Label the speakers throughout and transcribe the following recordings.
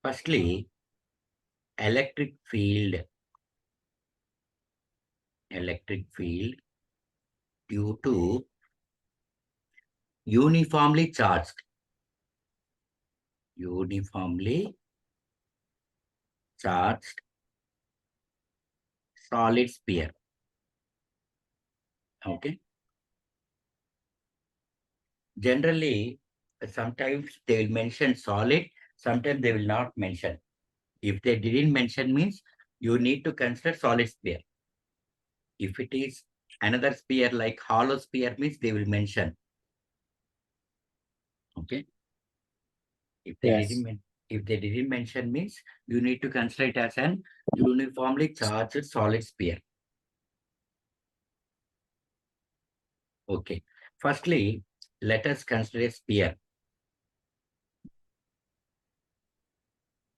Speaker 1: Firstly, electric field due to uniformly charged solid sphere. Okay. Generally, sometimes they will mention solid, sometimes they will not mention. If they didn't mention means you need to consider solid sphere. If it is another sphere like hollow sphere means they will mention. Okay. If they
Speaker 2: Yes.
Speaker 1: didn't mention means you need to consider it as an uniformly charged solid sphere. Okay. Firstly, let us consider a sphere.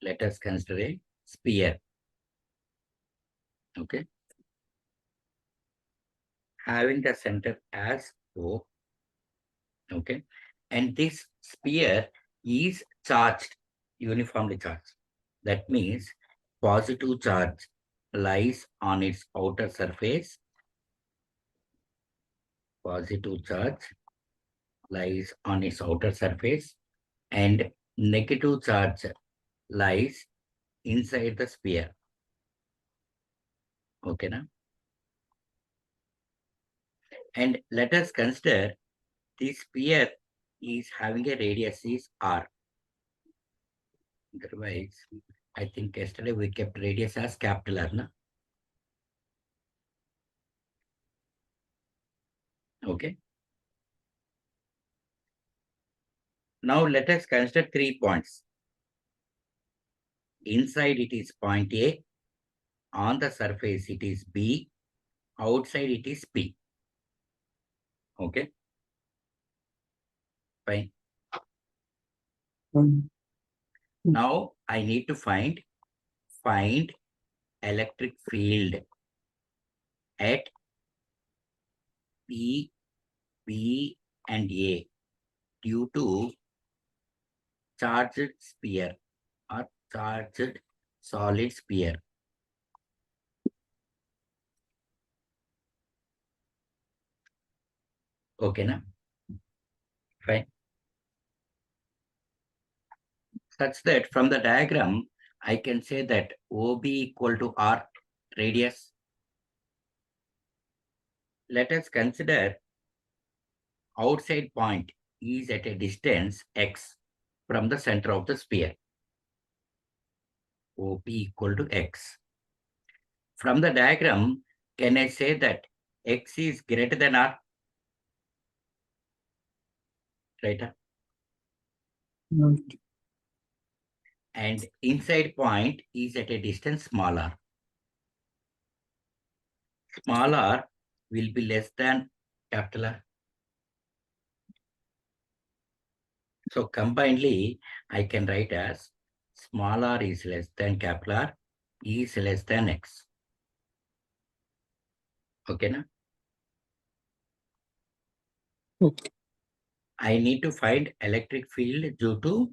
Speaker 1: Let us consider a sphere. Okay. Having the center as O. Okay. And this sphere is charged, uniformly charged. That means positive charge lies on its outer surface. Positive charge lies on its outer surface and negative charge lies inside the sphere. Okay, na? And let us consider this sphere is having a radius is r. Otherwise, I think yesterday we kept radius as capital R. Na? Okay. Now let us consider 3 points. Inside it is point A, on the surface it is B, outside it is P. Okay. Fine. Now I need to find electric field at P, B and A due to charged sphere or charged solid sphere. Okay, na? Fine. Such that from the diagram, I can say that OB equal to R radius. Let us consider outside point is at a distance x from the center of the sphere. OP equal to x. From the diagram, can I say that x is greater than R? Right? And inside point is at a distance smaller. Smaller will be less than capital R. So combinedly, I can write as small r is less than capital R is less than x. Okay, na?
Speaker 2: Okay.
Speaker 1: I need to find electric field due to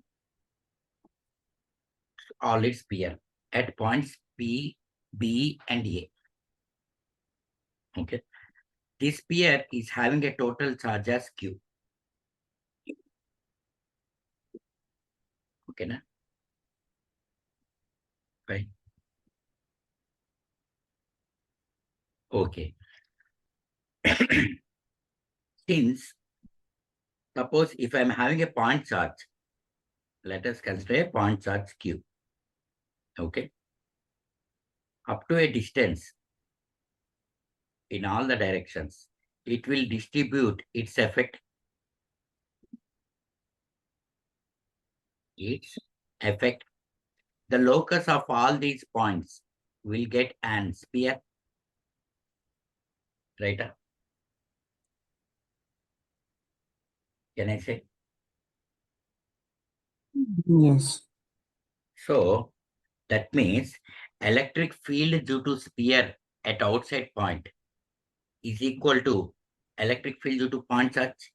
Speaker 1: solid sphere at points P, B, and A. Okay. This sphere is having a total charge as Q. Okay, na? Fine. Okay. Since, suppose if I'm having a point charge, let us consider a point charge Q. Okay. Up to a distance in all the directions, it will distribute its effect. The locus of all these points will get an sphere. Right? Can I say?
Speaker 2: Yes.
Speaker 1: So that means electric field due to sphere at outside point is equal to electric field due to point charge.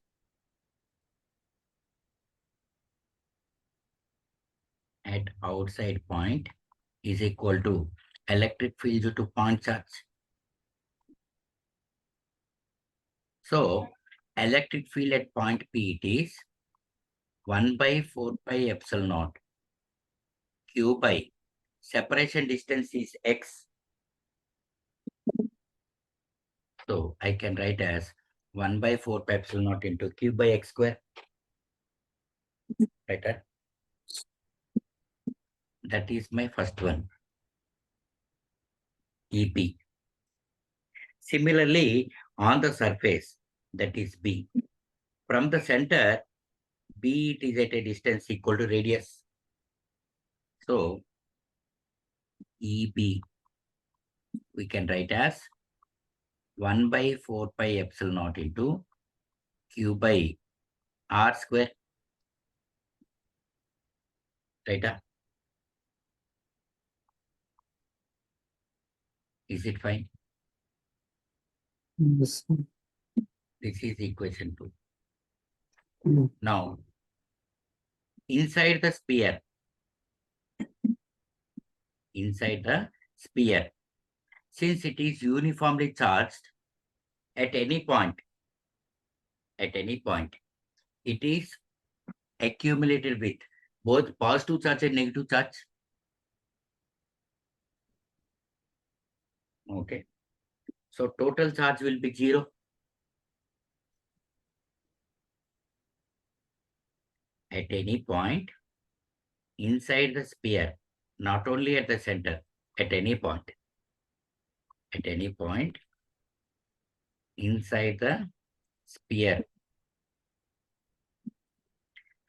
Speaker 1: at outside point is equal to electric field due to point charge. So electric field at point P it is 1 by 4 pi epsilon naught q by separation distance is x. So I can write as 1 by 4 pi epsilon naught into q by x square. Right? That is my first one. EP. Similarly, on the surface, that is B. From the center, B it is at a distance equal to radius. So EB we can write as 1 by 4 pi epsilon naught into q by r square. Right? Is it fine?
Speaker 2: Yes.
Speaker 1: This is equation 2.
Speaker 2: Mm.
Speaker 1: Now, inside the sphere, since it is uniformly charged at any point, it is accumulated with both positive charge and negative charge. Okay. So total charge will be 0. At any point inside the sphere, not only at the center, at any point inside the sphere,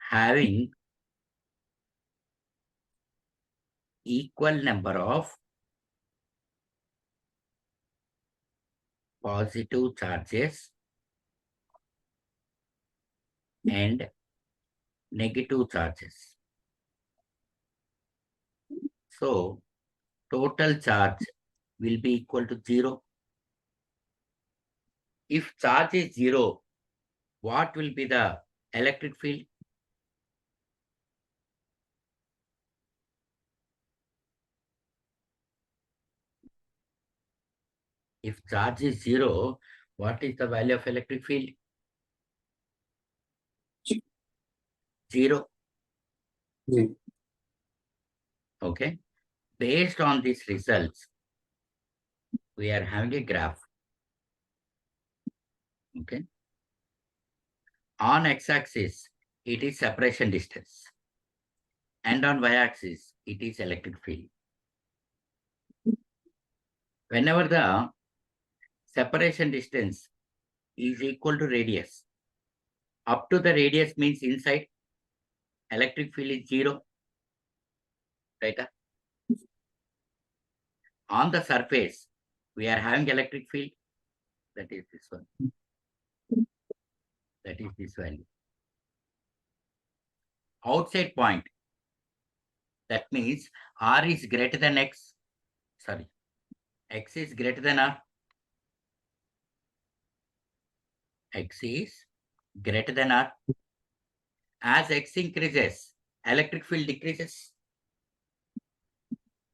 Speaker 1: having equal number of positive charges and negative charges. So total charge will be equal to 0. If charge is 0, what will be the electric field? If charge is 0, what is the value of electric field? 0.
Speaker 2: Yeah.
Speaker 1: Okay. Based on these results, we are having a graph. Okay. On x-axis, it is separation distance. And on y-axis, it is electric field. Whenever the separation distance is equal to radius, up to the radius means inside, electric field is 0. Right? On the surface, we are having electric field. That is this one. That is this value. Outside point, that means R is greater than X. Sorry, X is greater than R. X is greater than R. As X increases, electric field decreases.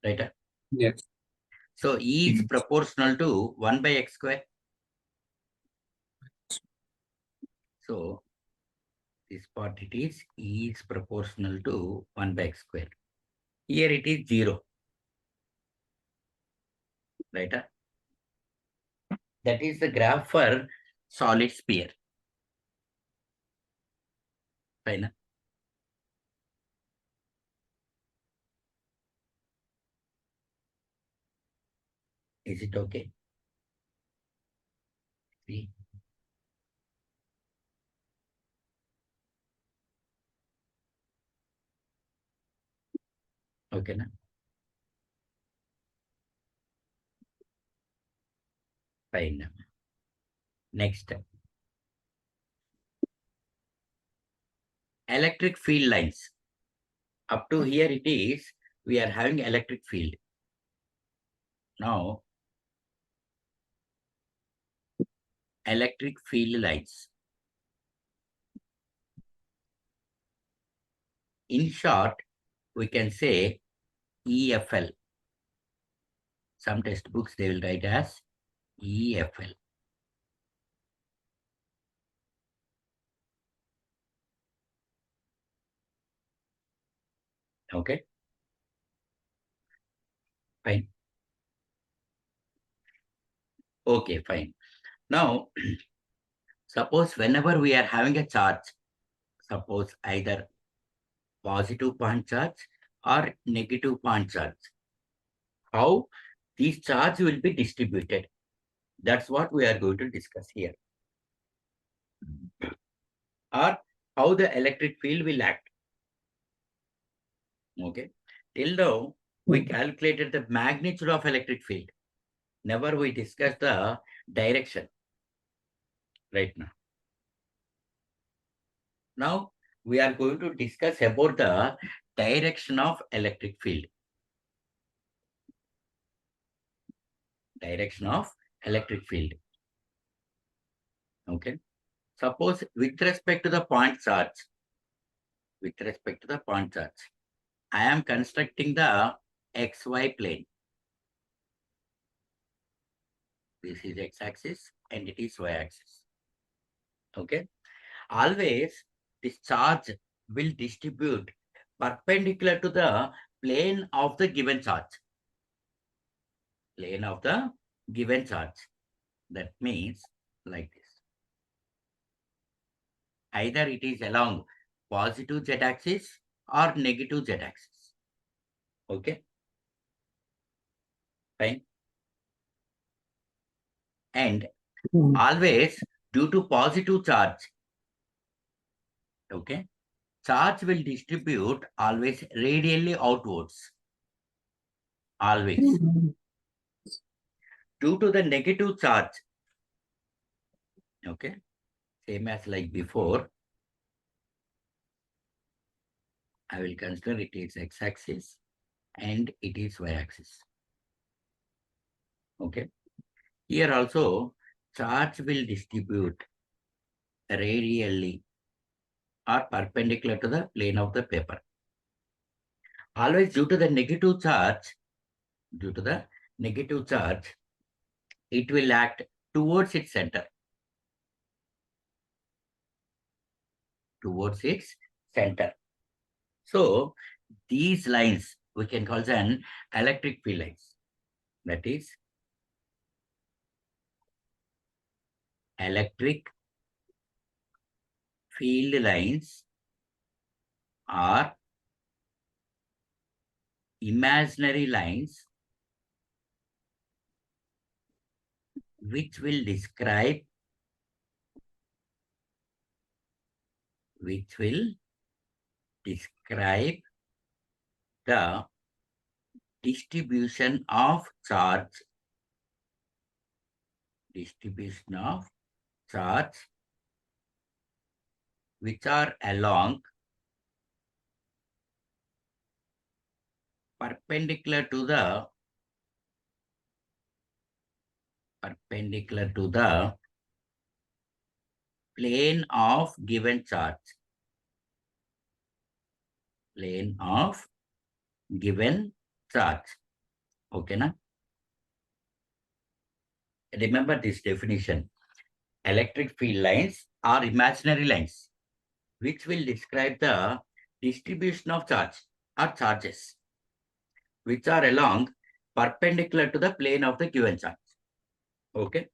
Speaker 1: Right?
Speaker 2: Yes.
Speaker 1: So E is proportional to 1 by X square. So this part it is E is proportional to 1 by X square. Here it is 0. Right? That is the graph for solid sphere. Fine. Is it okay? See? Okay. Na? Fine. Next. Electric field lines. Up to here it is, we are having electric field. Now, electric field lines. In short, we can say EFL. Some textbooks they will write as EFL. Okay. Fine. Okay, fine. Now, suppose whenever we are having a charge, suppose either positive point charge or negative point charge, how these charge will be distributed. That's what we are going to discuss here. Or how the electric field will act. Okay. Till now, we calculated the magnitude of electric field. Never we discussed the direction right now. Now, we are going to discuss about the direction of electric field. Direction of electric field. Okay. Suppose with respect to the point charge, I am constructing the XY plane. This is x-axis and it is y-axis. Okay. Always this charge will distribute perpendicular to the plane of the given charge. Plane of the given charge. That means like this. Either it is along positive z-axis or negative z-axis. Okay. Fine. And always due to positive charge, okay, charge will distribute always radially outwards. Always. Due to the negative charge, okay, same as like before, I will consider it is x-axis and it is y-axis. Okay. Here also, charge will distribute radially or perpendicular to the plane of the paper. Always due to the negative charge, it will act towards its center. Towards its center. So these lines we can call them electric field lines. That is electric field lines are imaginary lines which will describe the distribution of charge which are along perpendicular to the plane of given charge. Plane of given charge. Okay, na? Remember this definition. Electric field lines are imaginary lines which will describe the distribution of charge or charges which are along perpendicular to the plane of the given charge. Okay.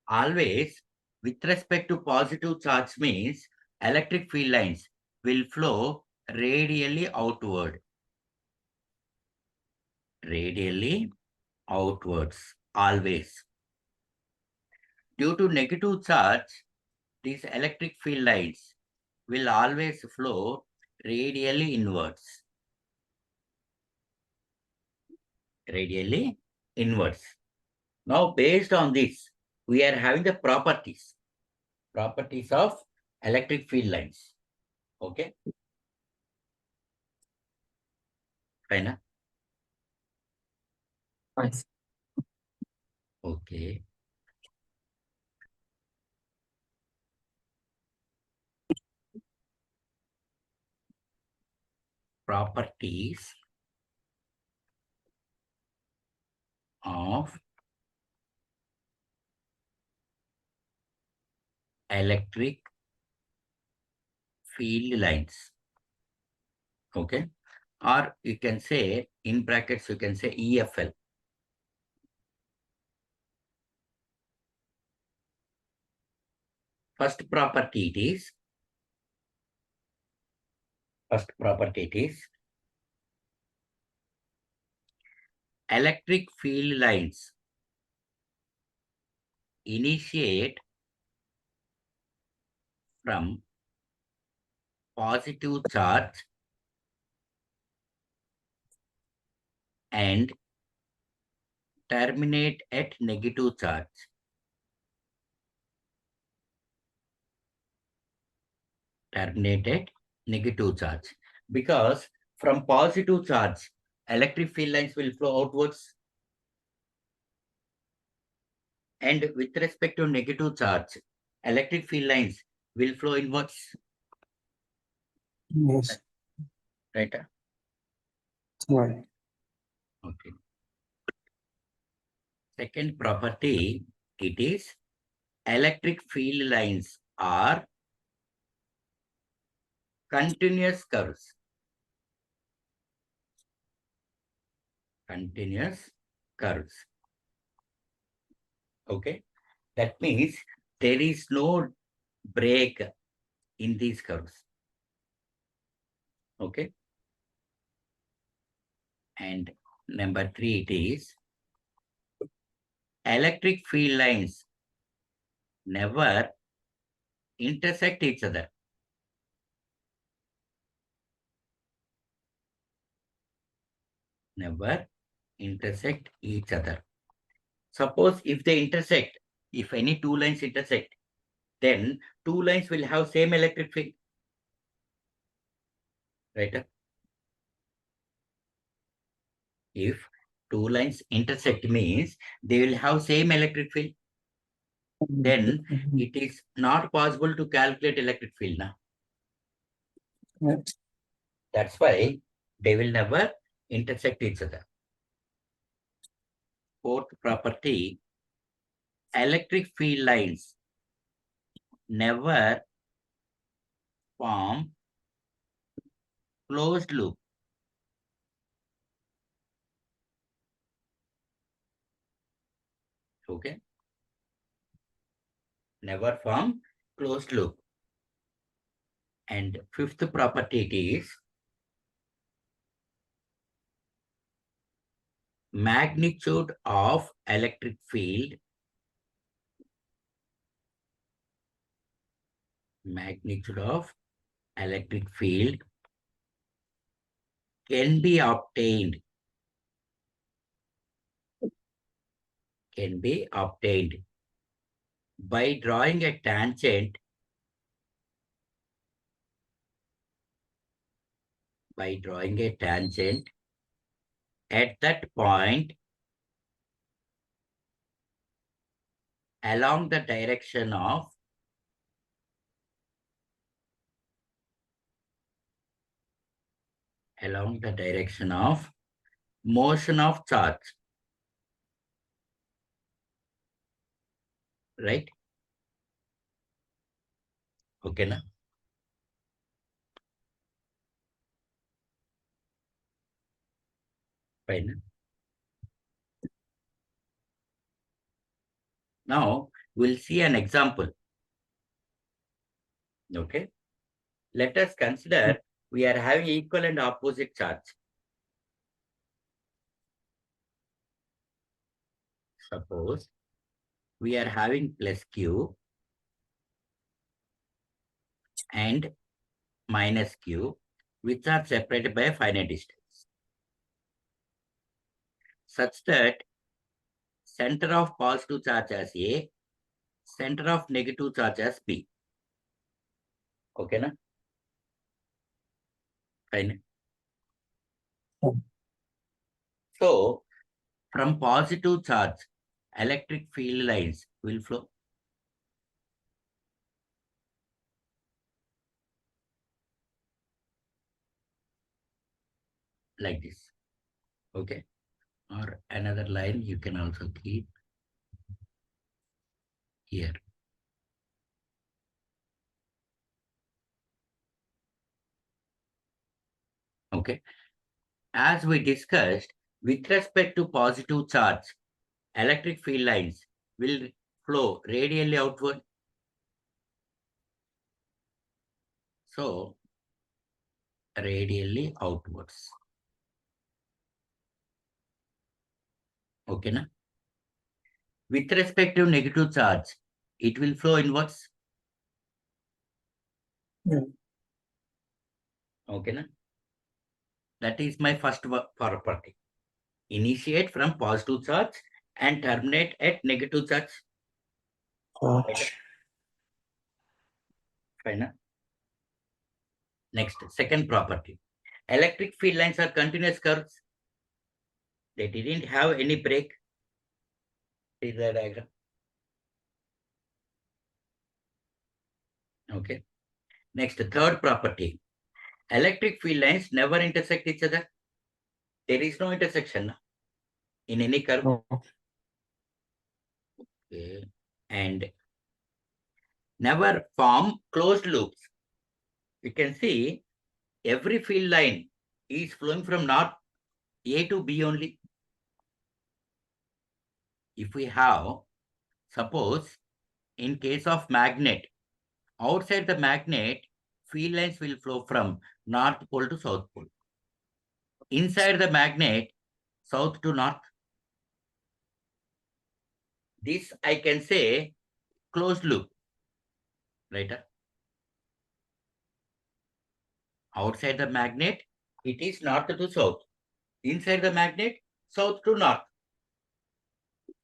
Speaker 1: Always with respect to positive charge means electric field lines will flow radially outward. Radially outwards, always. Due to negative charge, these electric field lines will always flow radially inwards. Radially inwards. Now, based on this, we are having the properties of electric field lines. Okay. Fine.
Speaker 2: Nice.
Speaker 1: Okay. properties of electric field lines. Okay. Or you can say, in brackets, you can say EFL. First property it is electric field lines initiate from positive charge and terminate at negative charge. Terminate at negative charge. Because from positive charge, electric field lines will flow outwards. And with respect to negative charge, electric field lines will flow inwards.
Speaker 2: Yes.
Speaker 1: Right?
Speaker 2: Right.
Speaker 1: Okay. Second property, it is electric field lines are continuous curves. Continuous curves. Okay. That means there is no break in these curves. Okay. And number 3, it is electric field lines never intersect each other. Never intersect each other. Suppose if they intersect, if any two lines intersect, then two lines will have same electric field. Right? If two lines intersect means they will have same electric field. Then it is not possible to calculate electric field now.
Speaker 2: Right.
Speaker 1: That's why they will never intersect each other. Fourth property, electric field lines never form closed loop. Okay. Never form closed loop. And fifth property it is magnitude of electric field. Magnitude of electric field can be obtained. Can be obtained by drawing a tangent. By drawing a tangent at that point along the direction of motion of charge. Right? Okay, na? Fine. Now we'll see an example. Okay. Let us consider we are having equal and opposite charge. Suppose we are having plus Q and minus Q, which are separated by a finite distance, such that center of positive charge as A, center of negative charge as B. Okay, na? Fine. So, from positive charge, electric field lines will flow. like this. Okay. Or another line you can also keep here. Okay. As we discussed, with respect to positive charge, electric field lines will flow radially outward. So, radially outwards. Okay, na? With respect to negative charge, it will flow inwards.
Speaker 2: Yeah.
Speaker 1: Okay, na? That is my first property. Initiate from positive charge and terminate at negative charge. Fine. Na? Next, second property. Electric field lines are continuous curves. They didn't have any break. See the diagram. Okay. Next, third property. Electric field lines never intersect each other. There is no intersection in any curve.
Speaker 2: No.
Speaker 1: Okay. And never form closed loops. You can see every field line is flowing from north A to B only. If we have, suppose, in case of magnet, outside the magnet, field lines will flow from north pole to south pole. Inside the magnet, south to north. This I can say closed loop, right? Outside the magnet, it is north to south. Inside the magnet, south to north.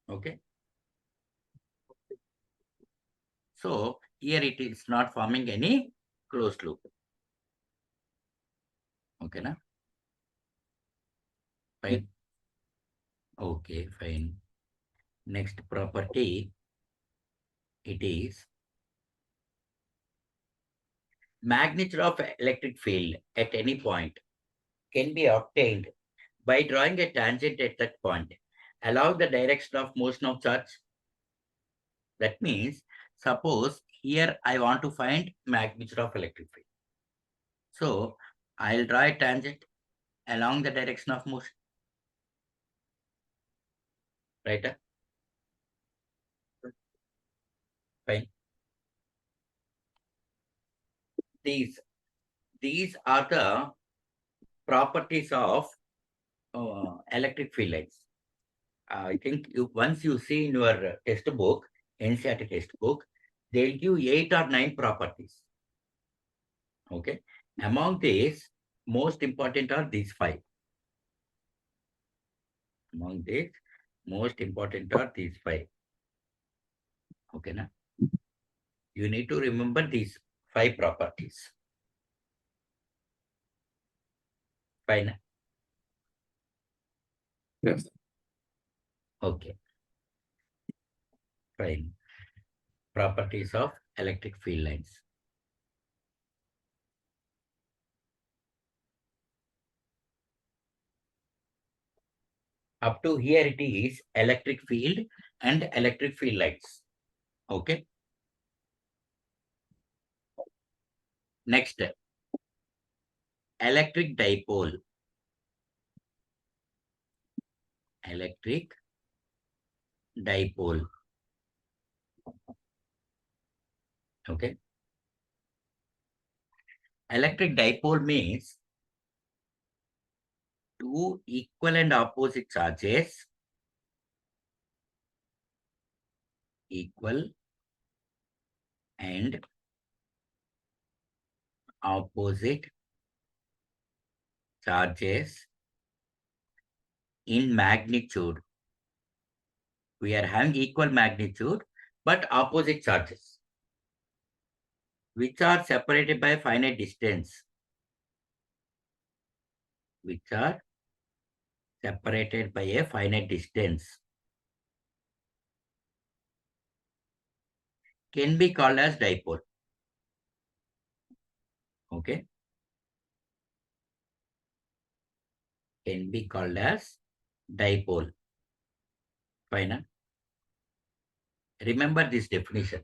Speaker 1: Okay. So here it is not forming any closed loop. Okay, na? Fine. Okay, fine. Next property, it is magnitude of electric field at any point can be obtained by drawing a tangent at that point along the direction of motion of charge. That means, suppose here I want to find magnitude of electric field. So I'll draw a tangent along the direction of motion. Right? Fine. These are the properties of electric field lines. I think once you see in your textbook, NCERT textbook, they'll give 8 or 9 properties. Okay. Among these, most important are these 5. Among these, most important are these 5. Okay, na? You need to remember these 5 properties. Fine.
Speaker 2: Yes.
Speaker 1: Okay. Fine. Properties of electric field lines. Up to here it is electric field and electric field lines. Okay. Next, electric dipole. Electric dipole. Okay. Electric dipole means two equal and opposite charges, equal and opposite charges in magnitude. We are having equal magnitude, but opposite charges, which are separated by a finite distance. Which are separated by a finite distance. Can be called as dipole. Okay. can be called as dipole. Fine. Remember this definition.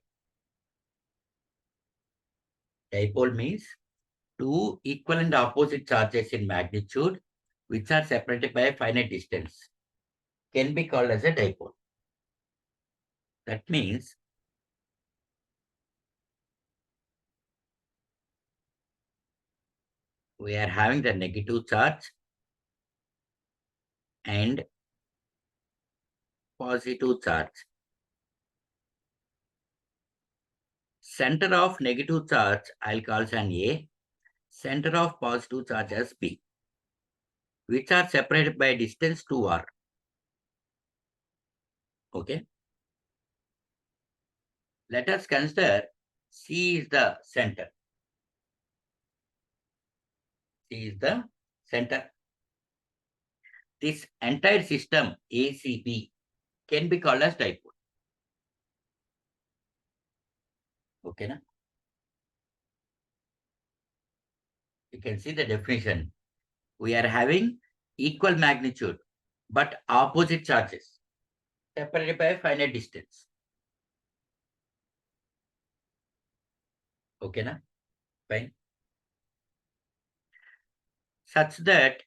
Speaker 1: Dipole means two equal and opposite charges in magnitude which are separated by a finite distance can be called as a dipole. That means we are having the negative charge and positive charge. Center of negative charge I'll call as an A, center of positive charge as B, which are separated by distance 2r. Okay. Let us consider C is the center. C is the center. This entire system ACB can be called as dipole. Okay, na? You can see the definition. We are having equal magnitude but opposite charges separated by a finite distance. Okay, na? Fine. Such that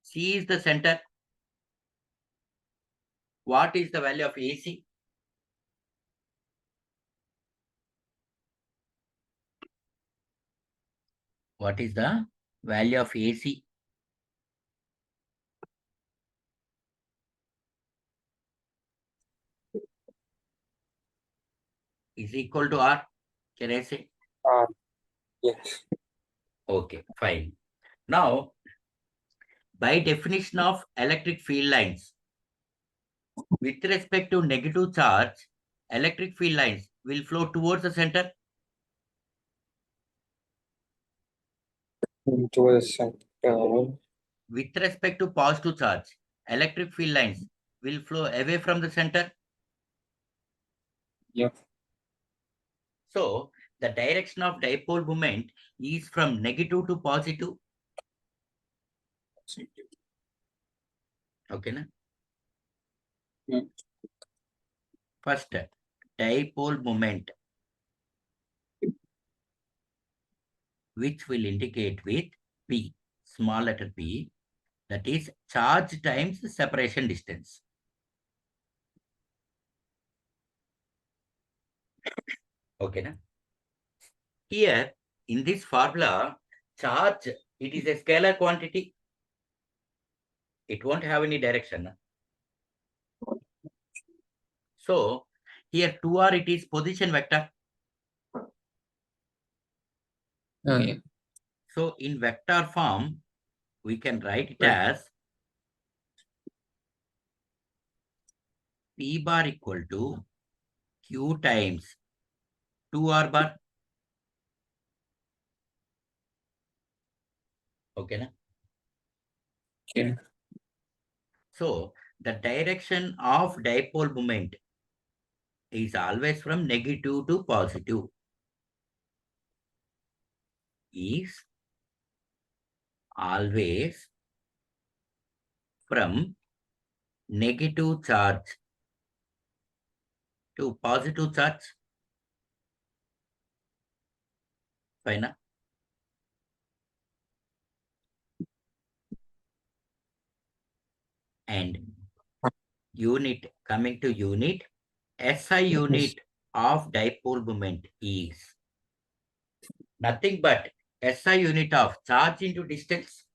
Speaker 1: C is the center. What is the value of AC? What is the value of AC? Is equal to R. Can I say?
Speaker 2: Yes.
Speaker 1: Okay, fine. Now, by definition of electric field lines, with respect to negative charge, electric field lines will flow towards the center.
Speaker 2: Towards center.
Speaker 1: With respect to positive charge, electric field lines will flow away from the center.
Speaker 2: Yeah.
Speaker 1: So, the direction of dipole moment is from negative to positive. Okay, na?
Speaker 2: Yeah.
Speaker 1: First, dipole moment, which will indicate with P, small letter P, that is charge times separation distance. Okay, na? Here, in this formula, charge, it is a scalar quantity. It won't have any direction. Na? So, here 2r, it is position vector.
Speaker 2: Yeah.
Speaker 1: So, in vector form, we can write it
Speaker 2: Right.
Speaker 1: as P bar equal to Q times 2r bar. Okay, na?
Speaker 2: Okay.
Speaker 1: So, the direction of dipole moment is always from negative to positive. Is always from negative charge to positive charge. Fine. Na? And unit, coming to unit, SI unit of dipole moment is nothing but SI unit of charge into distance.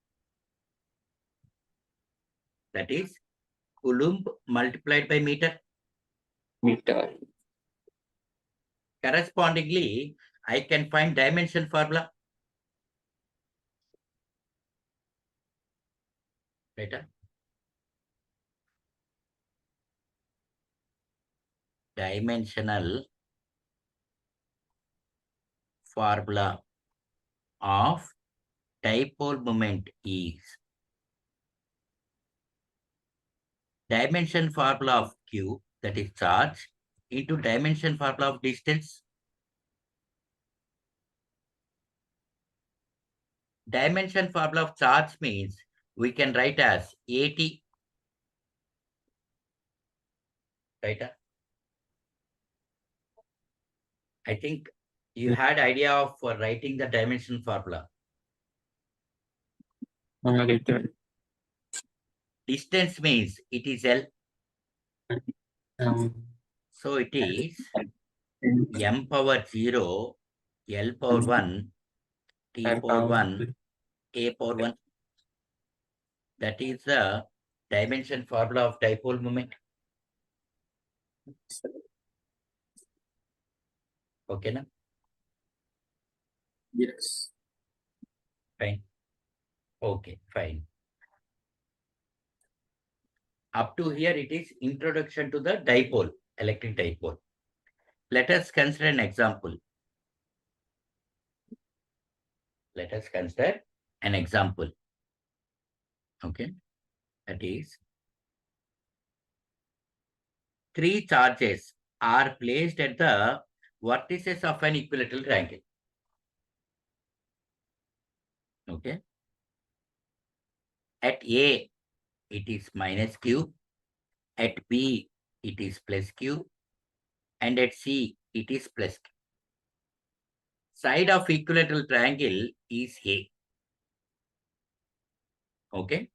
Speaker 1: That is Coulomb multiplied by meter.
Speaker 2: Meter.
Speaker 1: Correspondingly, I can find dimension formula. Right? Dimensional formula of dipole moment is dimension formula of Q, that is charge, into dimension formula of distance. Dimension formula of charge means we can write as AT, right? I think you had idea of writing the dimension formula. Distance means it is L. So it is m power 0, L power 1, T power 1, A power 1. That is the dimension formula of dipole moment. Okay, na?
Speaker 2: Yes.
Speaker 1: Fine. Okay, fine. Up to here, it is introduction to the dipole, electric dipole. Let us consider an example. Let us consider an example. Okay, that is 3 charges are placed at the vertices of an equilateral triangle. Okay. At A, it is minus Q. At B, it is plus Q. And at C, it is plus Q. Side of equilateral triangle is A. Okay.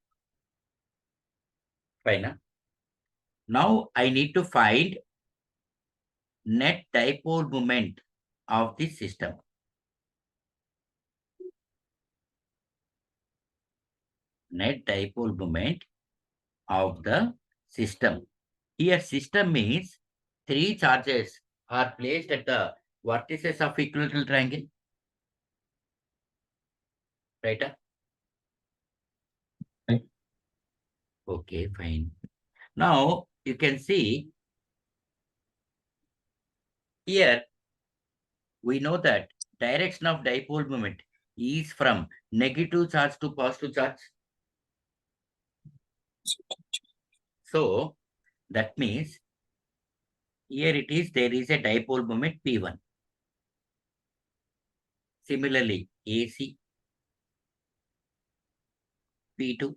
Speaker 1: Fine. Now I need to find net dipole moment of this system. Net dipole moment of the system. Here system means 3 charges are placed at the vertices of equilateral triangle. Right?
Speaker 2: Right.
Speaker 1: Okay, fine. Now you can see here we know that direction of dipole moment is from negative charge to positive charge. So that means here it is, there is a dipole moment P1. Similarly, AC, P2.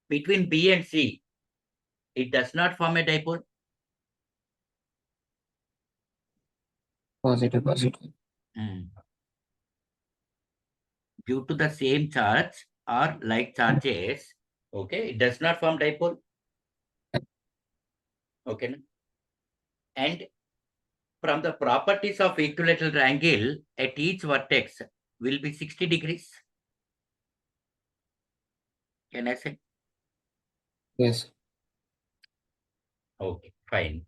Speaker 1: Between B and C, it does not form a dipole.
Speaker 2: Positive.
Speaker 1: Due to the same charge or like charges, okay, it does not form dipole. Okay. And from the properties of equilateral triangle, at each vertex will be 60 degrees. Can I say?
Speaker 2: Yes.
Speaker 1: Okay, fine.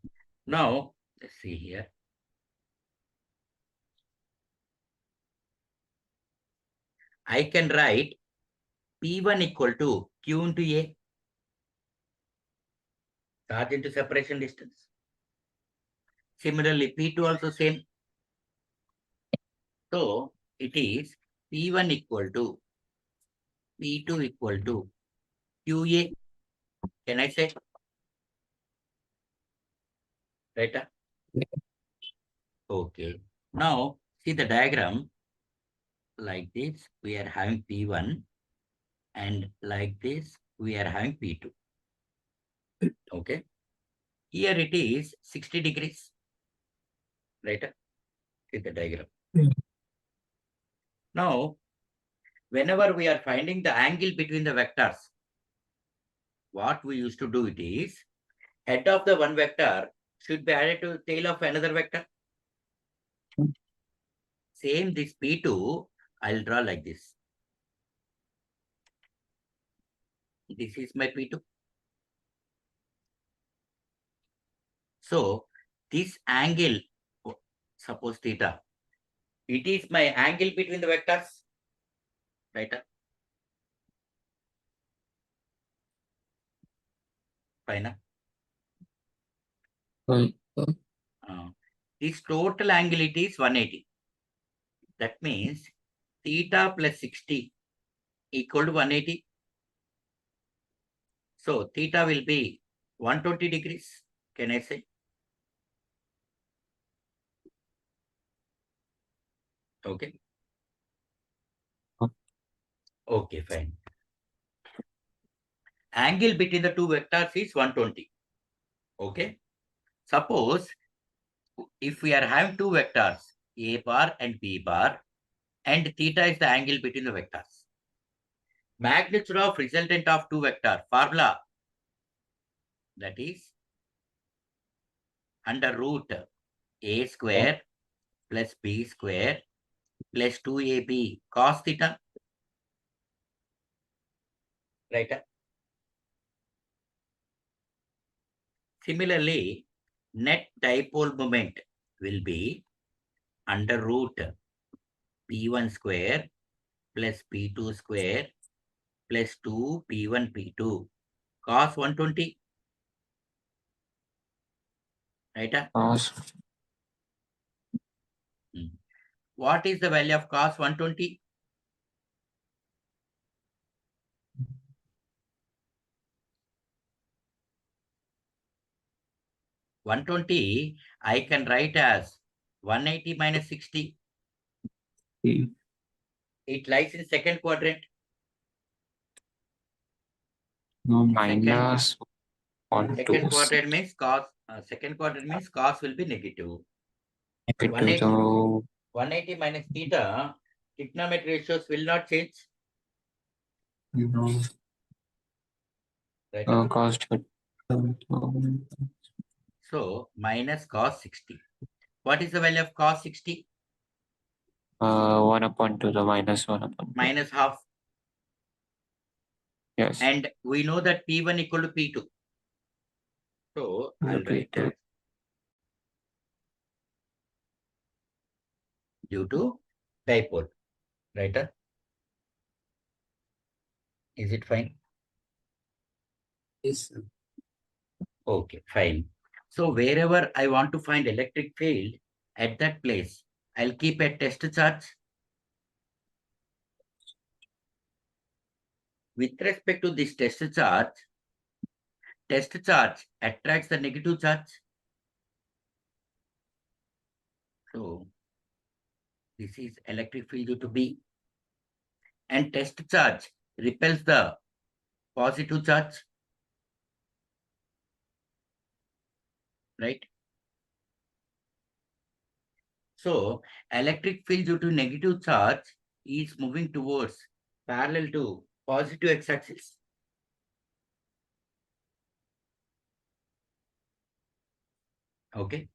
Speaker 1: Now, let's see here. I can write P1 equal to Q into A. Charge into separation distance. Similarly, P2 also same. So, it is P1 equal to P2 equal to QA. Can I say? Right? Okay. Now, see the diagram. Like this, we are having P1. And like this, we are having P2. Okay. Here it is 60 degrees. Right? See the diagram. Now, whenever we are finding the angle between the vectors, what we used to do it is, head of the one vector should be added to the tail of another vector. Same this P2, I'll draw like this. This is my P2. So, this angle, suppose theta, it is my angle between the vectors. Right? Fine. This total angle it is 180. That means theta plus 60 equal to 180. So theta will be 120 degrees. Can I say? Okay. Okay, fine. Angle between the two vectors is 120. Okay. Suppose if we are having two vectors, A bar and B bar, and theta is the angle between the vectors. Magnitude of resultant of two vector formula, that is under root A square plus B square plus 2AB cos theta. Right? Similarly, net dipole moment will be under root P1 square plus P2 square plus 2 P1 P2 cos 120. Right?
Speaker 2: Cos.
Speaker 1: What is the value of cos 120? I can write as 180 minus 60. It lies in second quadrant.
Speaker 2: No, minus
Speaker 1: Second
Speaker 2: 1, 2.
Speaker 1: quadrant means cos. Second quadrant means cos will be negative. 180, 180 minus theta, trigonometry ratios will not change. Right?
Speaker 2: Cos.
Speaker 1: So minus cos 60. What is the value of cos 60?
Speaker 2: 1 upon 2, the minus 1 upon 2.
Speaker 1: Minus half.
Speaker 2: Yes.
Speaker 1: And we know that P1 equal to P2. So I'll write that due to dipole. Right? Is it fine?
Speaker 2: Yes.
Speaker 1: Okay, fine. So wherever I want to find electric field, at that place, I'll keep a test charge. With respect to this test charge attracts the negative charge. So this is electric field due to B. And test charge repels the positive charge. Right? So electric field due to negative charge is moving towards parallel to positive x-axis. Okay.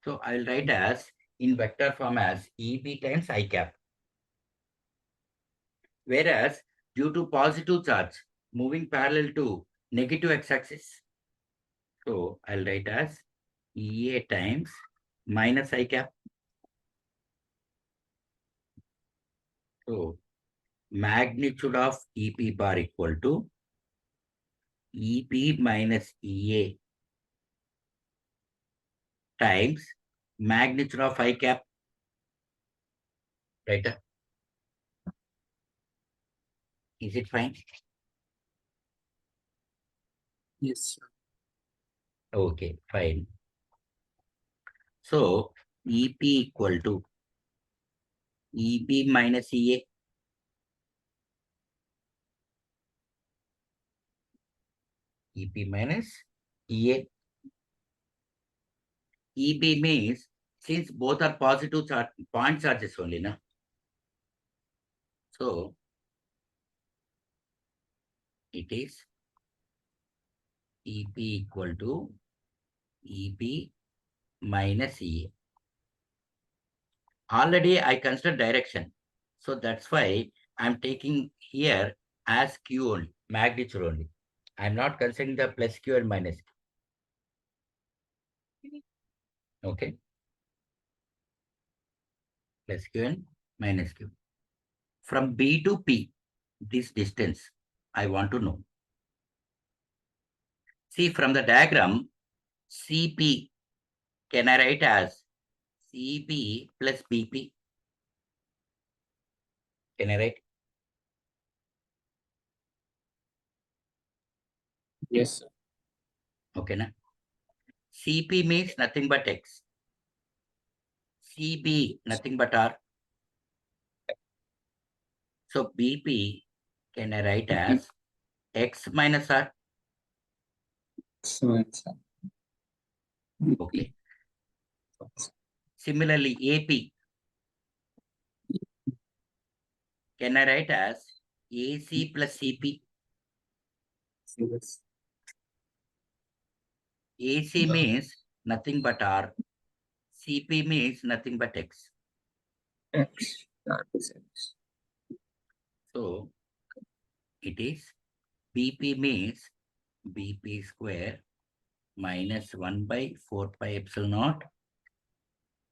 Speaker 1: So I'll write as in vector form as EB times I cap. Whereas due to positive charge moving parallel to negative x-axis, so I'll write as EA times minus I cap. So magnitude of EP bar equal to EP minus EA times magnitude of I cap. Right? Is it fine?
Speaker 2: Yes.
Speaker 1: Okay, fine. So EP equal to EP minus EA. EP minus EA. EB means since both are positive charge, point charges only, na? So it is EP equal to EP minus EA. Already I consider direction. So that's why I'm taking here as Q only, magnitude only. I'm not considering the plus Q and minus Q. Okay. Plus Q and minus Q. From B to P, this distance, I want to know. See, from the diagram, CP, can I write as CP plus BP? Can I write?
Speaker 2: Yes.
Speaker 1: Okay, na? CP means nothing but X. CB, nothing but R. So BP, can I write as x minus r.
Speaker 2: So it's
Speaker 1: Okay. Similarly, AP can I write as AC plus CP?
Speaker 2: yes.
Speaker 1: AC means nothing but R. CP means nothing but X.
Speaker 2: X. That is X.
Speaker 1: So it is BP means BP square minus 1 by 4 pi epsilon naught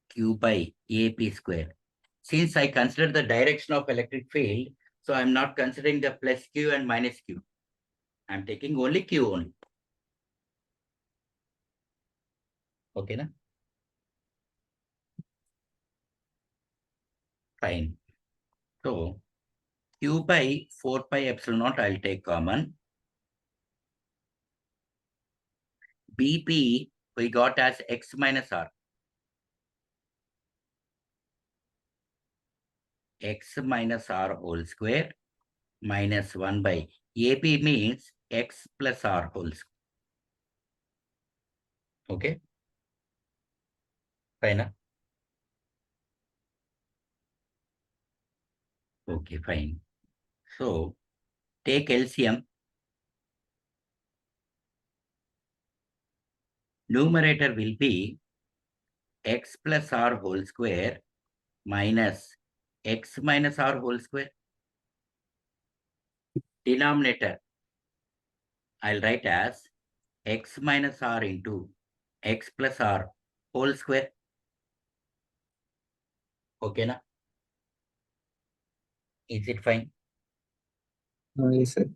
Speaker 1: Q by AP square. Since I consider the direction of electric field, so I'm not considering the plus Q and minus Q. I'm taking only Q only. Okay, na? Fine. So Q by 4 pi epsilon naught, I'll take common. BP we got as X minus R. X minus R whole square minus 1 by AP means X plus R whole square. Okay. Fine. Okay, fine. So take LCM. Numerator will be X plus R whole square minus X minus R whole square. Denominator, I'll write as X minus R into X plus R whole square. Okay, na? Is it fine?
Speaker 2: Yes, sir.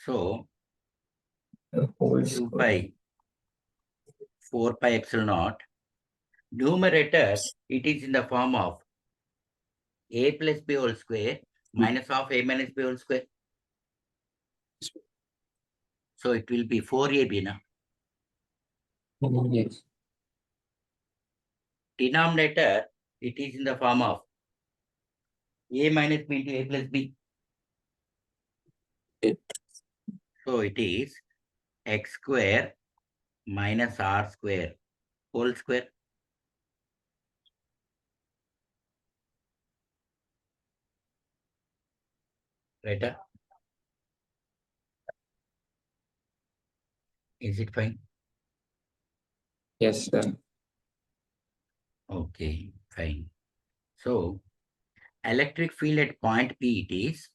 Speaker 1: So
Speaker 2: The whole
Speaker 1: Q
Speaker 2: square.
Speaker 1: by 4 pi epsilon naught. Numerator, it is in the form of A plus B whole square minus of A minus B whole square. So it will be 4AB now.
Speaker 2: Yes.
Speaker 1: Denominator, it is in the form of A minus B into A plus B.
Speaker 2: Yes.
Speaker 1: So it is X square minus R square whole square. Right? Is it fine?
Speaker 2: Yes, sir.
Speaker 1: Okay, fine. So electric field at point P it is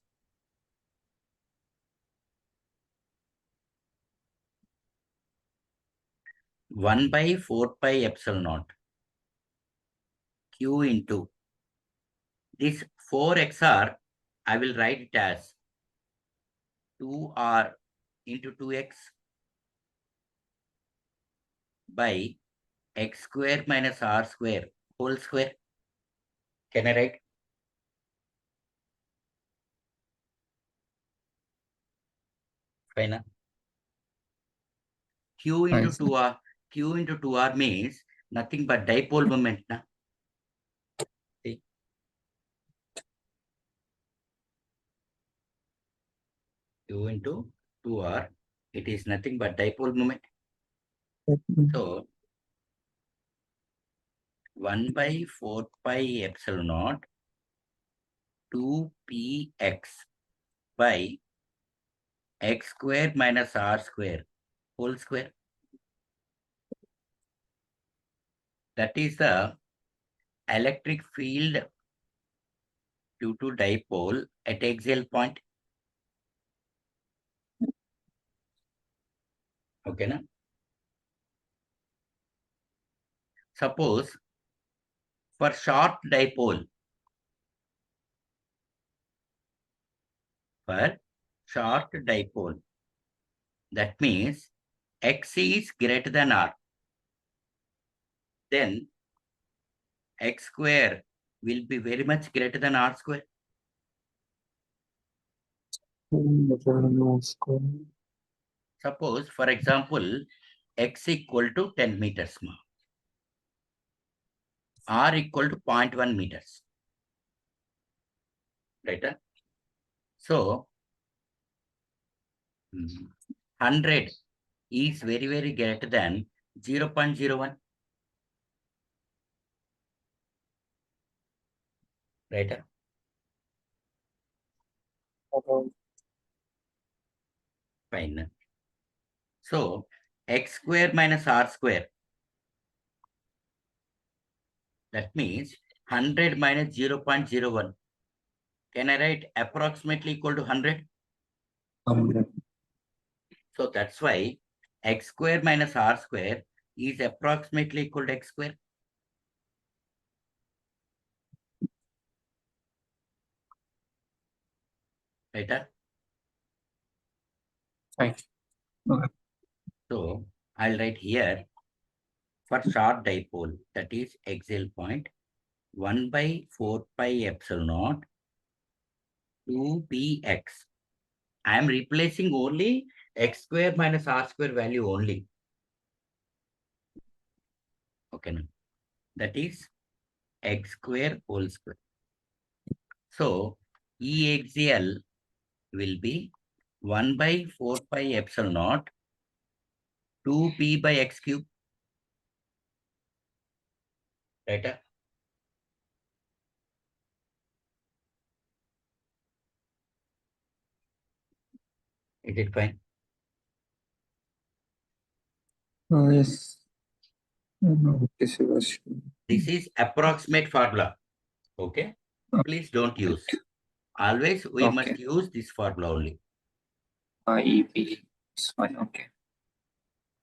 Speaker 1: 1 by 4 pi epsilon naught Q into this 4XR, I will write it as 2R into 2X by X square minus R square whole square. Can I write? Fine. Q into
Speaker 2: Fine,
Speaker 1: 2R. Q into 2R means nothing but dipole moment. Na? See? Q into 2R, it is nothing but dipole moment. So 1 by 4 pi epsilon naught 2px by x square minus r square whole square. That is the electric field due to dipole at axial point. Okay, na? Suppose for short dipole, that means x is greater than r, then x square will be very much greater than r square. Suppose, for example, x equal to 10 meters, r equal to 0.1 meters. Right? So 100 is very, very greater than 0.01. Right? Fine. So, x square minus r square. That means 100 minus 0.01. Can I write approximately equal to 100? So that's why x square minus r square is approximately equal to x square. Right?
Speaker 2: Right. Okay.
Speaker 1: So I'll write here for short dipole, that is axial point, 1 by 4 pi epsilon naught 2px. I am replacing only x square minus r square value only. Okay, now that is x square whole square. So E axial will be 1 by 4 pi epsilon naught 2p by x cube. Right? Is it fine?
Speaker 2: Yes. This
Speaker 1: is approximate formula. Okay. Please don't use. Always we must use this formula only.
Speaker 2: EP is fine. Okay.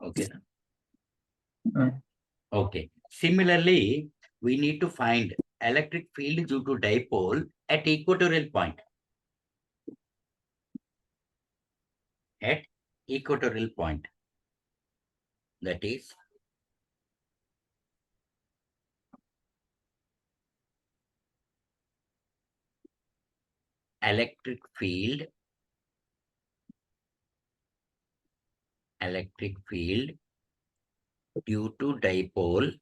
Speaker 1: Okay. Okay. Similarly, we need to find electric field due to dipole at equatorial point. At equatorial point. That is electric field due to dipole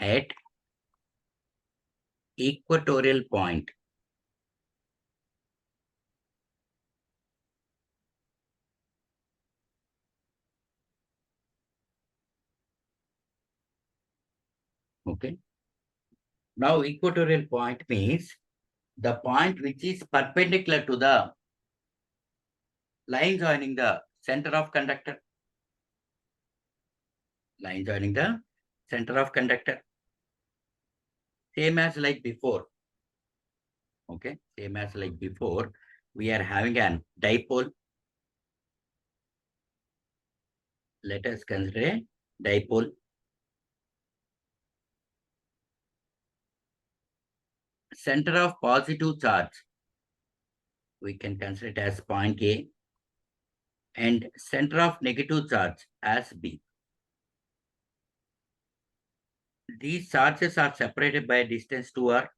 Speaker 1: at equatorial point. Okay. Now equatorial point means the point which is perpendicular to the line joining the center of conductor. Line joining the center of conductor. Same as like before. Okay. Same as like before. We are having an dipole. Let us consider a dipole. Center of positive charge. We can consider it as point A. And center of negative charge as B. These charges are separated by a distance 2r.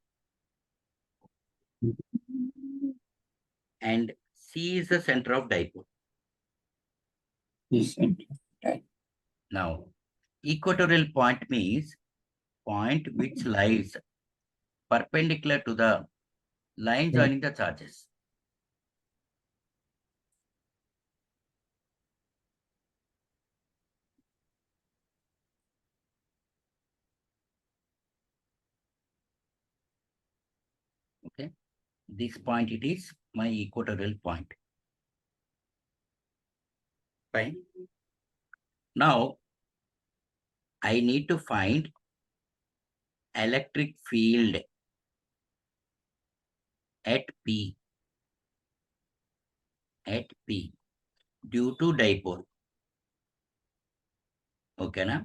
Speaker 1: And C is the center of dipole. Now, equatorial point means point which lies perpendicular to the line joining the charges. Okay, this point it is my equatorial point. Fine. Now, I need to find electric field at P due to dipole. Okay, na?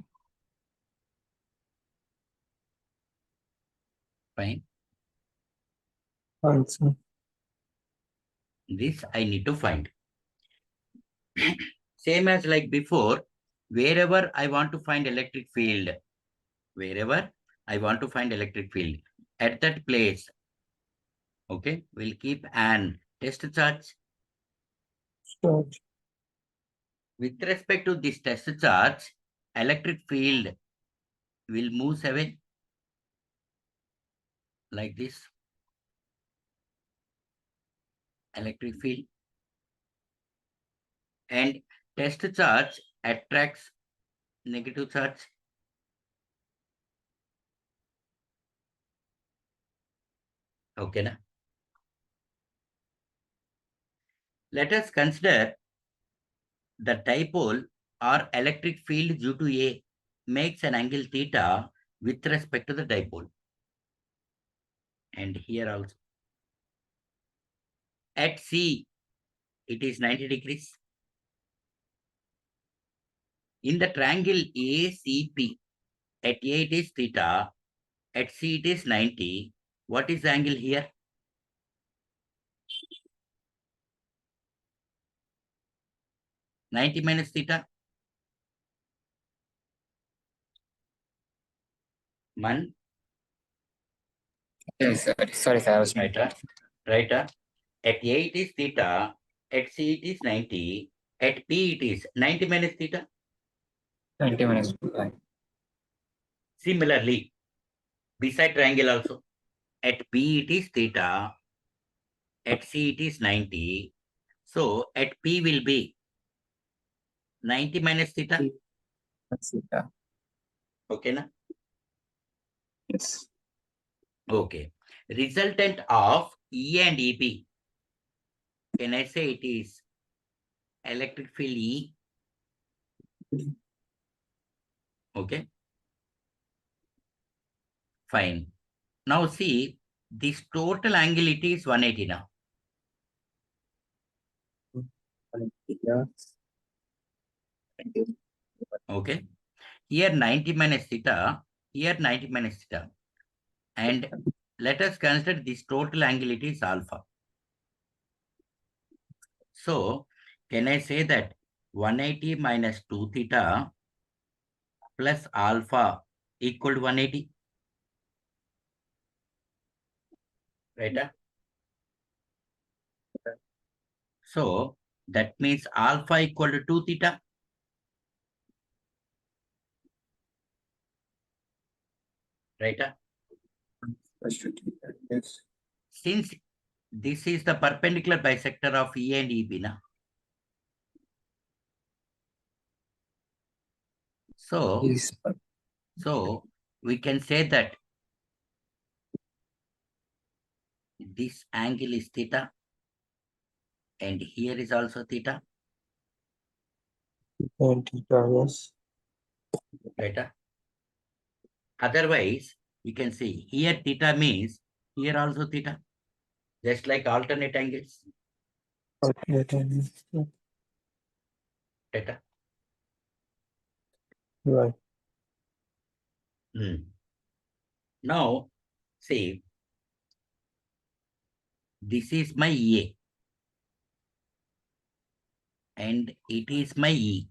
Speaker 1: Fine.
Speaker 2: Also.
Speaker 1: This I need to find. Same as like before, wherever I want to find electric field, at that place, okay, we'll keep an test charge. With respect to this test charge, electric field will move away like this. electric field, and test charge attracts negative charge. Okay, na? Let us consider the dipole or electric field due to A makes an angle theta with respect to the dipole. And here also. At C, it is 90 degrees. In the triangle ACP, at A it is theta, at C it is 90. What is the angle here? Ninety minus theta. Man.
Speaker 2: Sorry, sir, I was
Speaker 1: Right. Right. At A it is theta, at C it is 90, at P it is 90 minus theta.
Speaker 2: 20 minutes.
Speaker 1: Similarly, beside triangle also, at B it is theta, at C it is 90. So at P will be 90 minus theta.
Speaker 2: Theta.
Speaker 1: Okay, na?
Speaker 2: Yes.
Speaker 1: Okay. Resultant of E and EP. Can I say it is electric field E? Okay. Fine. Now see, this total angle it is 180 now. Okay. Here 90 minus theta, here 90 minus theta. And let us consider this total angle it is alpha. So can I say that 180 minus 2 theta plus alpha equal to 180? Right? So that means alpha equal to 2 theta. Right?
Speaker 2: Yes.
Speaker 1: Since this is the perpendicular bisector of E and EB now. So,
Speaker 2: Yes.
Speaker 1: so we can say that this angle is theta and here is also theta.
Speaker 2: And theta, yes.
Speaker 1: Right? Otherwise, you can see here theta means here also theta, just like alternate angles. Right?
Speaker 2: Right.
Speaker 1: Now, see, this is my A and it is my E.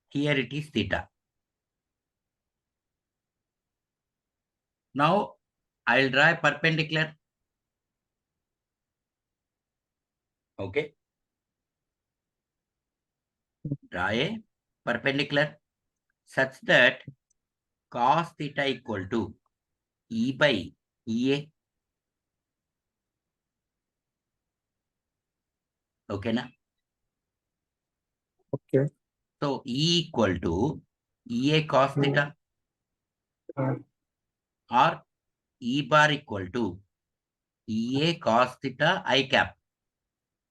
Speaker 1: Here it is theta. Now, I'll draw a perpendicular. Okay. Draw a perpendicular such that cos theta equal to E by EA. Okay, na?
Speaker 2: Okay.
Speaker 1: So E equal to EA cos theta or E bar equal to EA cos theta I cap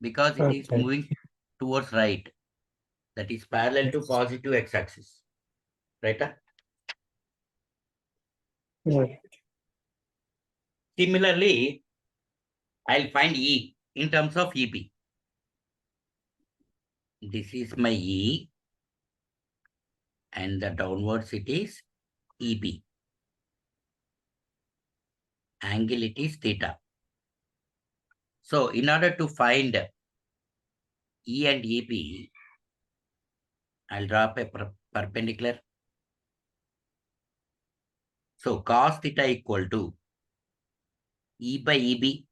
Speaker 1: because it is moving towards right. That is parallel to positive x-axis. Right?
Speaker 2: Right.
Speaker 1: Similarly, I'll find E in terms of EP. This is my E and the downwards it is EB. Angle it is theta. So in order to find E and EP, I'll draw up a perpendicular. So cos theta equal to E by EB.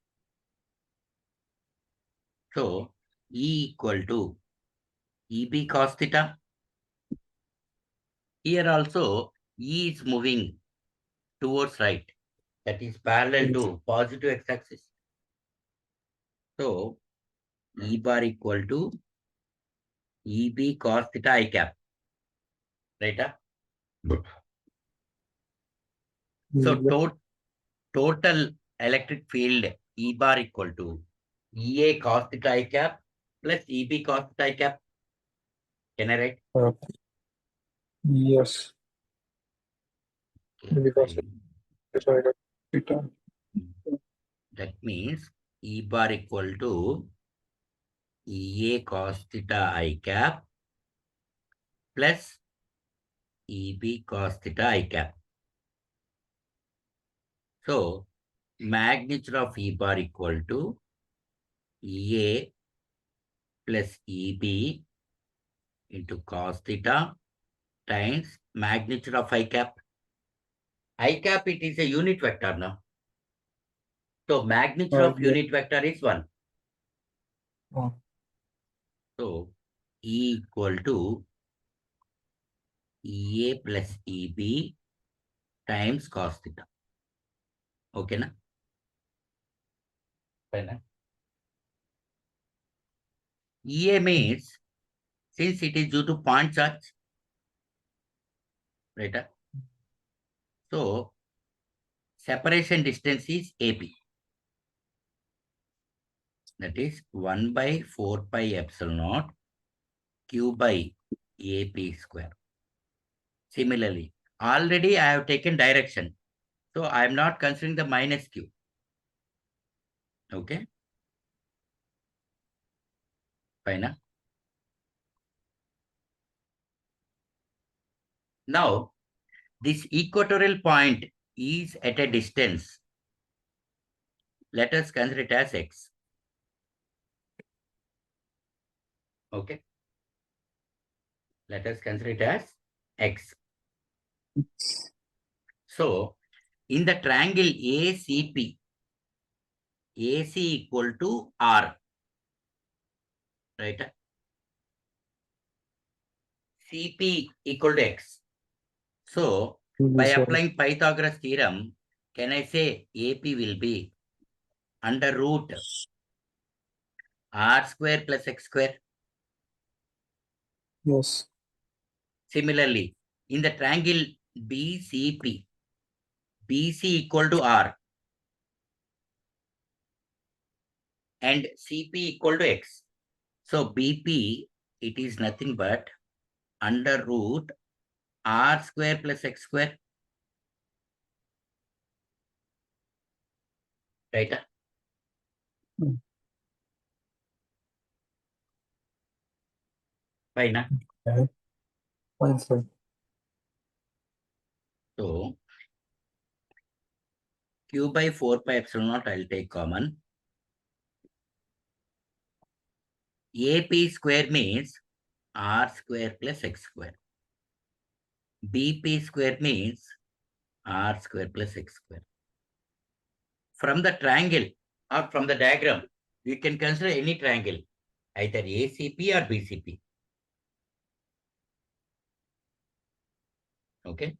Speaker 1: So E equal to EB cos theta. Here also E is moving towards right. That is parallel to positive x-axis. So E bar equal to EB cos theta I cap. Right? So total electric field E bar equal to EA cos theta I cap plus EB cos theta I cap. Can I write?
Speaker 3: Yes.
Speaker 1: Okay,
Speaker 3: Because
Speaker 1: fine.
Speaker 3: theta.
Speaker 1: That means E bar equal to EA cos theta I cap plus EB cos theta I cap. So magnitude of E bar equal to EA plus EB into cos theta times magnitude of I cap. I cap, it is a unit vector now. So magnitude of
Speaker 3: Yeah.
Speaker 1: unit vector is 1.
Speaker 3: Oh.
Speaker 1: So E equal to EA plus EB times cos theta. Okay, na? Fine, na? EA means, since it is due to point charge, right? So separation distance is AB. That is 1 by 4 pi epsilon naught Q by AP square. Similarly, already I have taken direction. So I am not considering the minus Q. Okay. Fine. Now, this equatorial point is at a distance. Let us consider it as X. Okay. Let us consider it as X. So, in the triangle ACP, AC equal to R, right? CP equal to X. So, by applying Pythagoras theorem, can I say AP will be under root R square plus X square?
Speaker 3: Yes.
Speaker 1: Similarly, in the triangle BCP, BC equal to R and CP equal to X. So BP, it is nothing but under root R square plus X square. Right? Fine.
Speaker 3: Okay. Fine, sir.
Speaker 1: So Q by 4 pi epsilon naught, I'll take common. AP square means R square plus X square. BP square means R square plus X square. From the triangle or from the diagram, we can consider any triangle, either ACP or BCP. Okay.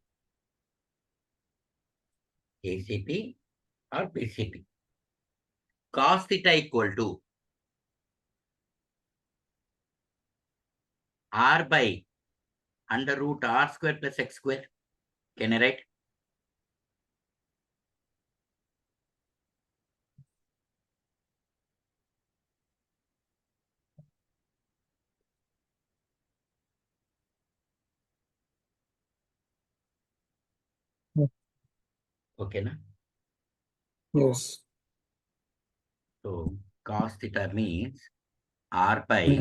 Speaker 1: ACP or BCP. Cos theta equal to R by under root R square plus X square. Can I write? Okay, na?
Speaker 3: Yes.
Speaker 1: So cos theta means R by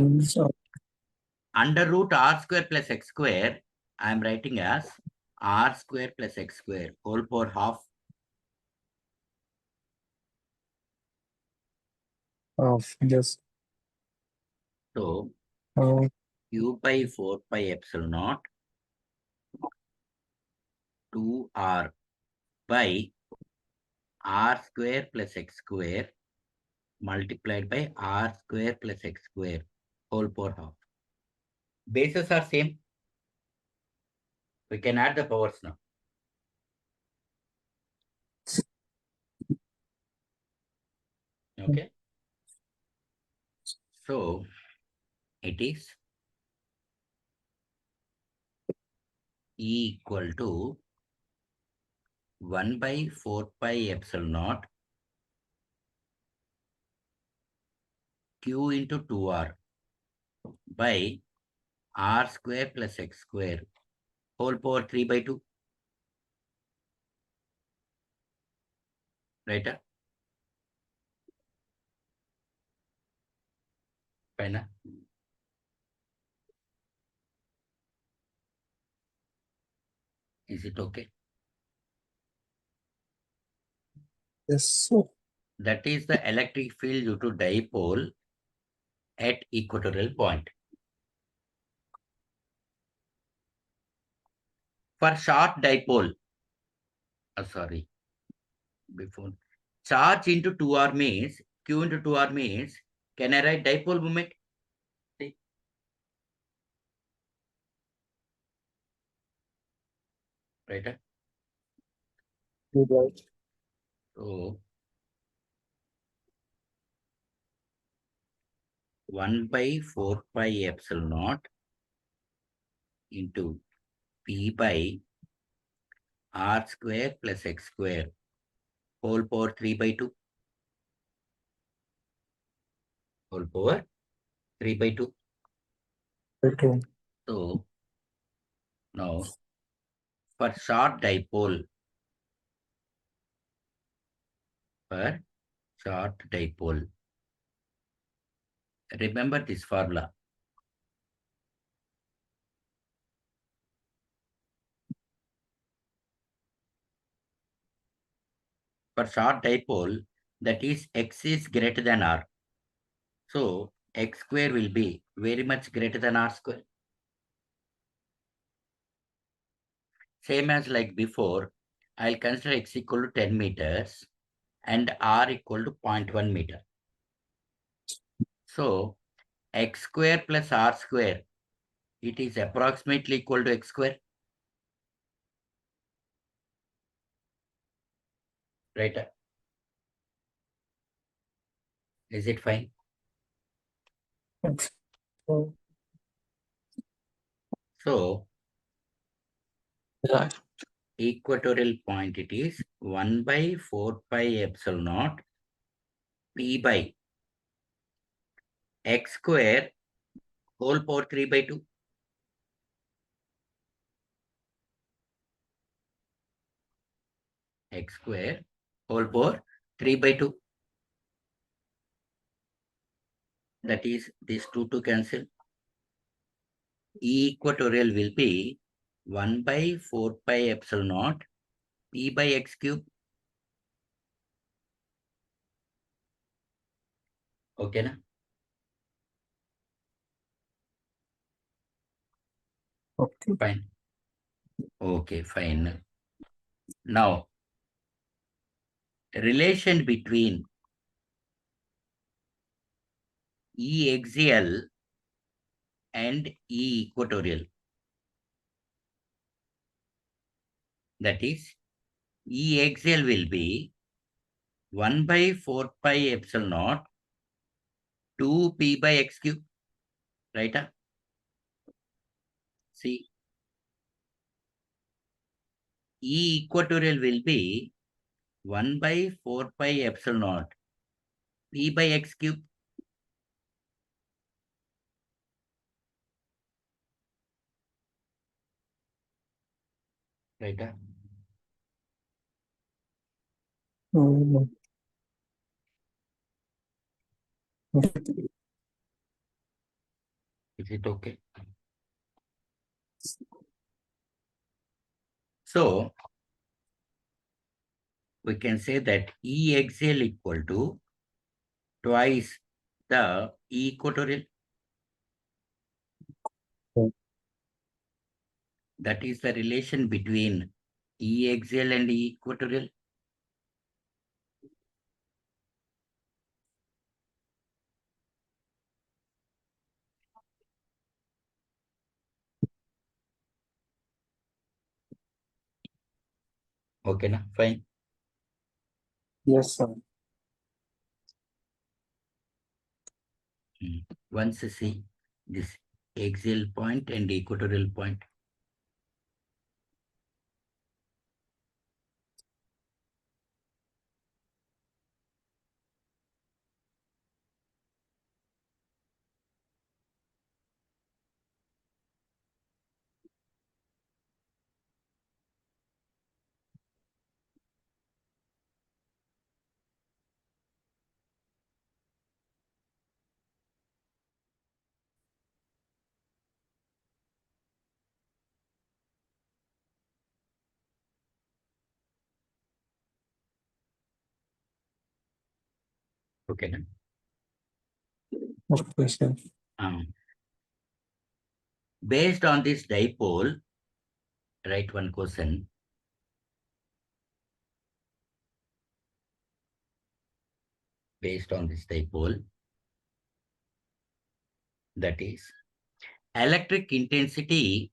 Speaker 1: under root R square plus X square. I am writing as R square plus X square whole power half.
Speaker 3: Yes.
Speaker 1: So
Speaker 3: Uh,
Speaker 1: Q by 4 pi epsilon naught 2R by R square plus X square multiplied by R square plus X square whole power half. Bases are same. We can add the powers now. Okay. So it is E equal to 1 by 4 pi epsilon naught Q into 2R by R square plus X square whole power 3 by 2. Right? Fine. Is it okay?
Speaker 3: Yes, sir.
Speaker 1: That is the electric field due to dipole at equatorial point. For short dipole, before charge into 2R means, Q into 2R means, can I write dipole moment? See? Right?
Speaker 3: You're right.
Speaker 1: So 1 by 4 pi epsilon naught into P by R square plus X square whole power 3 by 2. Whole power 3 by 2.
Speaker 3: Okay.
Speaker 1: So now for short dipole, remember this formula. For short dipole, that is X is greater than R. So X square will be very much greater than R square. Same as like before, I'll consider X equal to 10 meters and R equal to 0.1 meter. So X square plus R square, it is approximately equal to X square. Right? Is it fine?
Speaker 3: Thanks. Oh,
Speaker 1: So
Speaker 2: Yeah.
Speaker 1: equatorial point, it is 1 by 4 pi epsilon naught P by X square whole power 3 by 2. X square whole power 3 by 2. That is this 2 to cancel. Equatorial will be 1 by 4 pi epsilon naught P by X cube. Okay, na?
Speaker 3: okay.
Speaker 1: Fine. Okay, fine. Now, relation between E axial and E equatorial. That is, E axial will be 1 by 4 pi epsilon naught 2 P by X cube. Right? See, E equatorial will be 1 by 4 pi epsilon naught P by X cube. Right?
Speaker 3: Mm,
Speaker 1: Is it okay? So, we can say that E axial equal to twice the E equatorial.
Speaker 3: Okay.
Speaker 1: That is the relation between E axial and E equatorial. Okay, na? Fine.
Speaker 3: Yes, sir.
Speaker 1: Once see this axial point and equatorial point. Okay.
Speaker 3: Okay, sir.
Speaker 1: Based on this dipole, write one question. Based on this dipole, that is electric intensity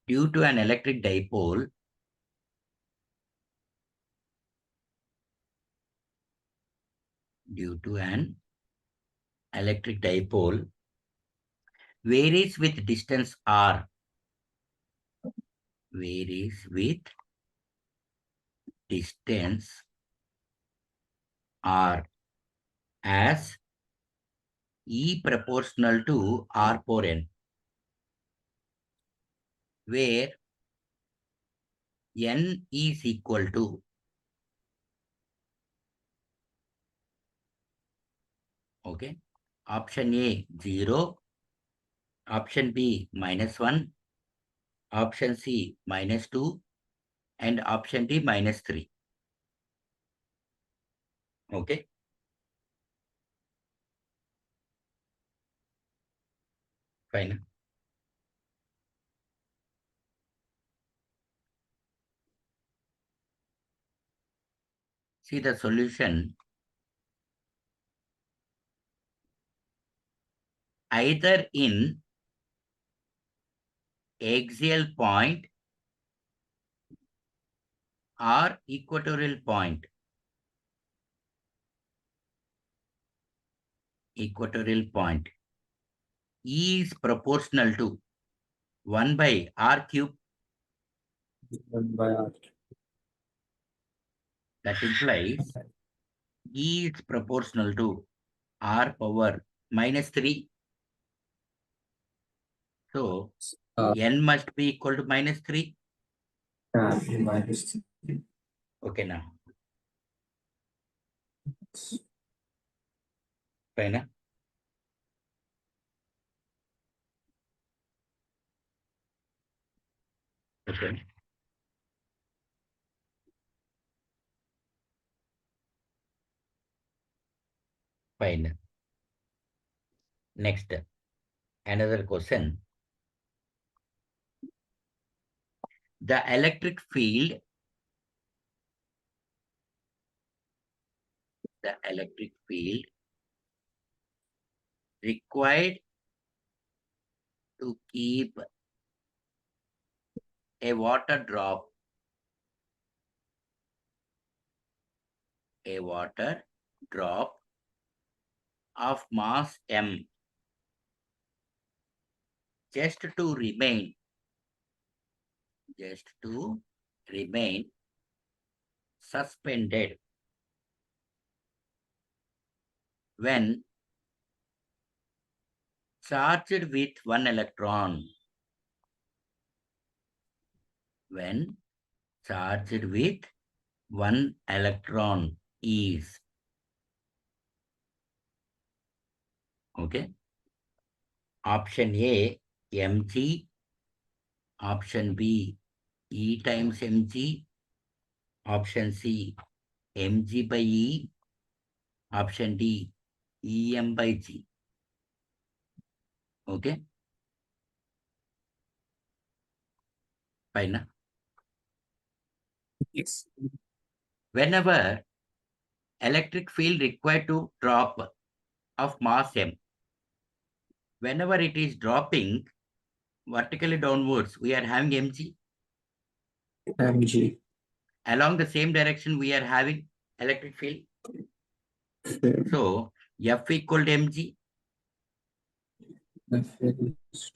Speaker 1: due to an electric dipole varies with distance r. Varies with distance r as E proportional to r power n, where n is equal to okay. Option A 0, option B -1, option C -2, and option D -3. Okay. Fine. See the solution. Either in axial point or equatorial point. Equatorial point. E is proportional to 1 by r cube.
Speaker 3: 1 by R.
Speaker 1: That implies E is proportional to r power -3. So n must be equal to -3.
Speaker 3: Minus.
Speaker 1: Okay now. Fine. Okay. Fine. Next, another question. The electric field required to keep a water drop of mass m just to remain suspended when charged with one electron. When charged with one electron is okay. Option A mg, option B E times mg, option C mg by E, option D em by G. Okay. Fine.
Speaker 3: Yes.
Speaker 1: Whenever electric field required to drop of mass m, whenever it is dropping vertically downwards, we are having mg.
Speaker 3: mg.
Speaker 1: Along the same direction, we are having electric field.
Speaker 3: Same.
Speaker 1: So F equal to mg.
Speaker 3: F is